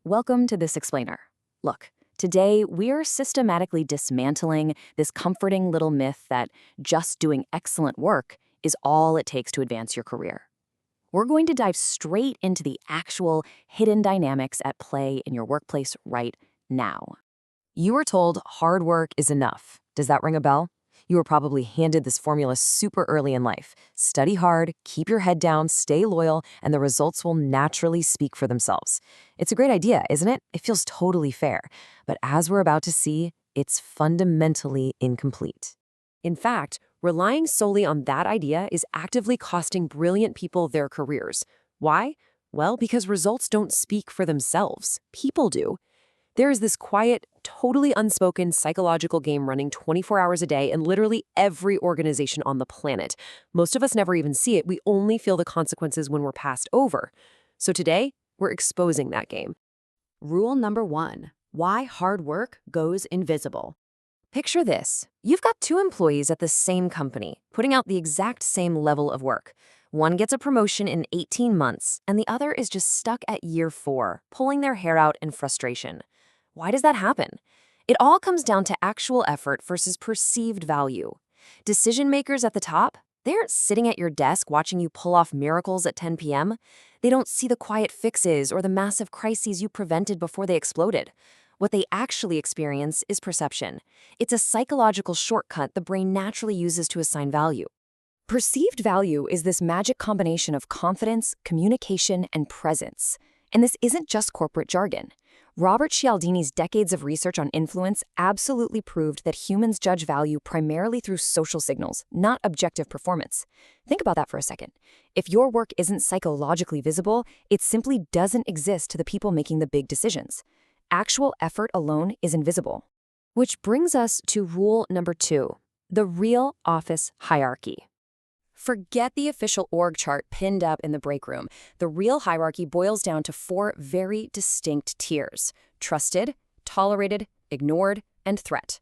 Welcome to This Explainer. Look, today we're systematically dismantling this comforting little myth that just doing excellent work is all it takes to advance your career. We're going to dive straight into the actual hidden dynamics at play in your workplace right now. You were told hard work is enough. Does that ring a bell? You were probably handed this formula super early in life. Study hard, keep your head down, stay loyal, and the results will naturally speak for themselves. It's a great idea, isn't it? It feels totally fair. But as we're about to see, it's fundamentally incomplete. In fact, relying solely on that idea is actively costing brilliant people their careers. Why? Well, because results don't speak for themselves. People do. There is this quiet, totally unspoken psychological game running 24 hours a day in literally every organization on the planet. Most of us never even see it. We only feel the consequences when we're passed over. So today, we're exposing that game. Rule number 1, why hard work goes invisible. Picture this. You've got two employees at the same company, putting out the exact same level of work. One gets a promotion in 18 months, and the other is just stuck at year 4, pulling their hair out in frustration. Why does that happen? It all comes down to actual effort versus perceived value. Decision makers at the top, they aren't sitting at your desk watching you pull off miracles at 10 p.m. They don't see the quiet fixes or the massive crises you prevented before they exploded. What they actually experience is perception. It's a psychological shortcut the brain naturally uses to assign value. Perceived value is this magic combination of confidence, communication, and presence. And this isn't just corporate jargon. Robert Cialdini's decades of research on influence absolutely proved that humans judge value primarily through social signals, not objective performance. Think about that for a second. If your work isn't psychologically visible, it simply doesn't exist to the people making the big decisions. Actual effort alone is invisible. Which brings us to rule number 2, the real office hierarchy. Forget the official org chart pinned up in the break room. The real hierarchy boils down to 4 very distinct tiers: trusted, tolerated, ignored, and threat.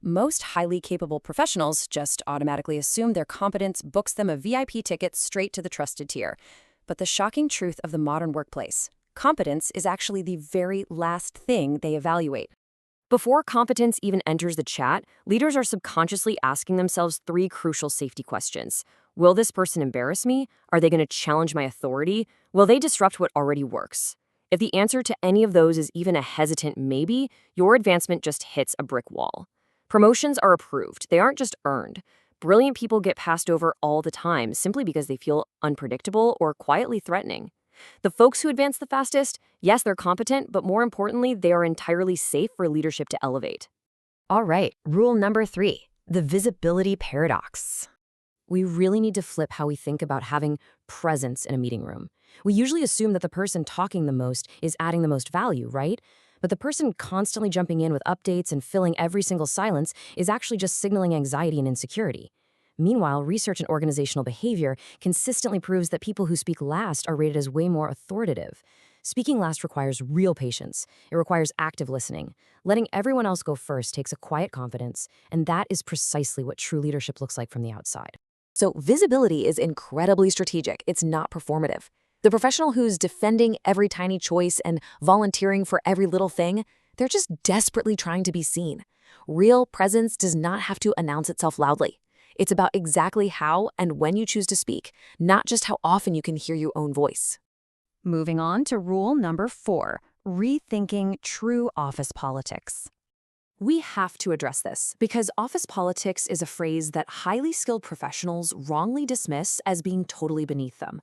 Most highly capable professionals just automatically assume their competence books them a VIP ticket straight to the trusted tier. But the shocking truth of the modern workplace: competence is actually the very last thing they evaluate. Before competence even enters the chat, leaders are subconsciously asking themselves 3 crucial safety questions. Will this person embarrass me? Are they going to challenge my authority? Will they disrupt what already works? If the answer to any of those is even a hesitant maybe, your advancement just hits a brick wall. Promotions are approved. They aren't just earned. Brilliant people get passed over all the time simply because they feel unpredictable or quietly threatening. The folks who advance the fastest, yes, they're competent, but more importantly, they are entirely safe for leadership to elevate. All right, rule number 3, the visibility paradox. We really need to flip how we think about having presence in a meeting room. We usually assume that the person talking the most is adding the most value, right? But the person constantly jumping in with updates and filling every single silence is actually just signaling anxiety and insecurity. Meanwhile, research in organizational behavior consistently proves that people who speak last are rated as way more authoritative. Speaking last requires real patience. It requires active listening. Letting everyone else go first takes a quiet confidence, and that is precisely what true leadership looks like from the outside. So visibility is incredibly strategic. It's not performative. The professional who's defending every tiny choice and volunteering for every little thing, they're just desperately trying to be seen. Real presence does not have to announce itself loudly. It's about exactly how and when you choose to speak, not just how often you can hear your own voice. Moving on to rule number 4, rethinking true office politics. We have to address this because office politics is a phrase that highly skilled professionals wrongly dismiss as being totally beneath them.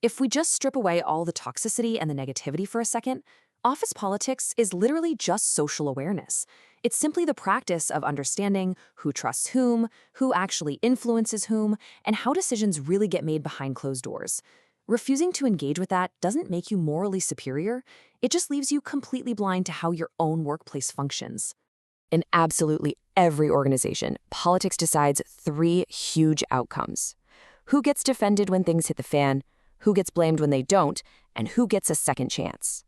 If we just strip away all the toxicity and the negativity for a second, office politics is literally just social awareness. It's simply the practice of understanding who trusts whom, who actually influences whom, and how decisions really get made behind closed doors. Refusing to engage with that doesn't make you morally superior. It just leaves you completely blind to how your own workplace functions. In absolutely every organization, politics decides 3 huge outcomes: who gets defended when things hit the fan, who gets blamed when they don't, and who gets a second chance.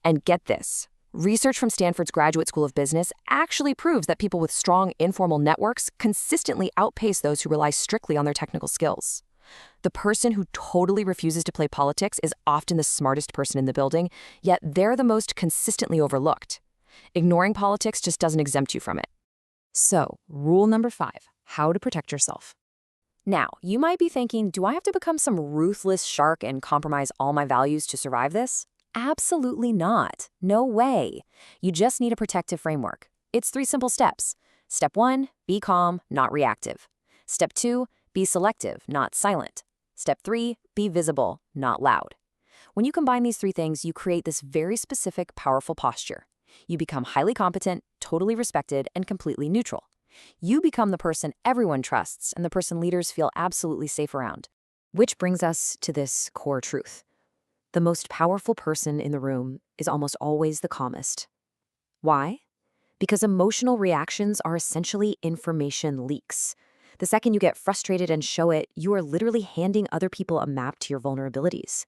And get this, research from Stanford's Graduate School of Business actually proves that people with strong informal networks consistently outpace those who rely strictly on their technical skills. The person who totally refuses to play politics is often the smartest person in the building, yet they're the most consistently overlooked. Ignoring politics just doesn't exempt you from it. So, rule number 5, how to protect yourself. Now, you might be thinking, do I have to become some ruthless shark and compromise all my values to survive this? Absolutely not. No way. You just need a protective framework. It's 3 simple steps. Step 1, be calm, not reactive. Step 2, be selective, not silent. Step 3, be visible, not loud. When you combine these 3 things, you create this very specific, powerful posture. You become highly competent, totally respected, and completely neutral. You become the person everyone trusts and the person leaders feel absolutely safe around. Which brings us to this core truth. The most powerful person in the room is almost always the calmest. Why? Because emotional reactions are essentially information leaks. The second you get frustrated and show it, you are literally handing other people a map to your vulnerabilities.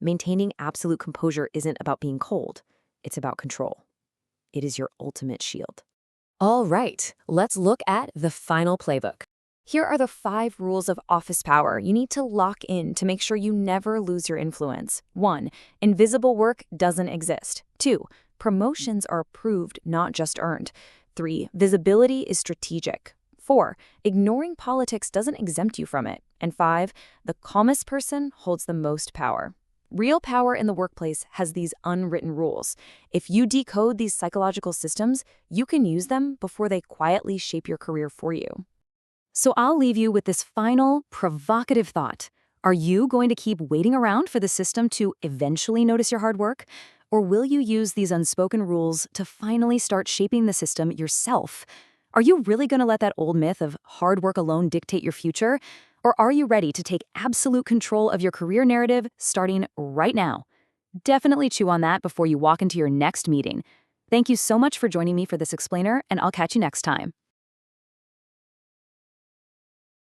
Maintaining absolute composure isn't about being cold. It's about control. It is your ultimate shield. All right, let's look at the final playbook. Here are the 5 rules of office power you need to lock in to make sure you never lose your influence. 1. Invisible work doesn't exist. 2. Promotions are approved, not just earned. 3. Visibility is strategic. 4. Ignoring politics doesn't exempt you from it. And 5. The calmest person holds the most power. Real power in the workplace has these unwritten rules. If you decode these psychological systems, you can use them before they quietly shape your career for you. So I'll leave you with this final, provocative thought. Are you going to keep waiting around for the system to eventually notice your hard work? Or will you use these unspoken rules to finally start shaping the system yourself? Are you really going to let that old myth of hard work alone dictate your future? Or are you ready to take absolute control of your career narrative starting right now? Definitely chew on that before you walk into your next meeting. Thank you so much for joining me for this explainer, and I'll catch you next time.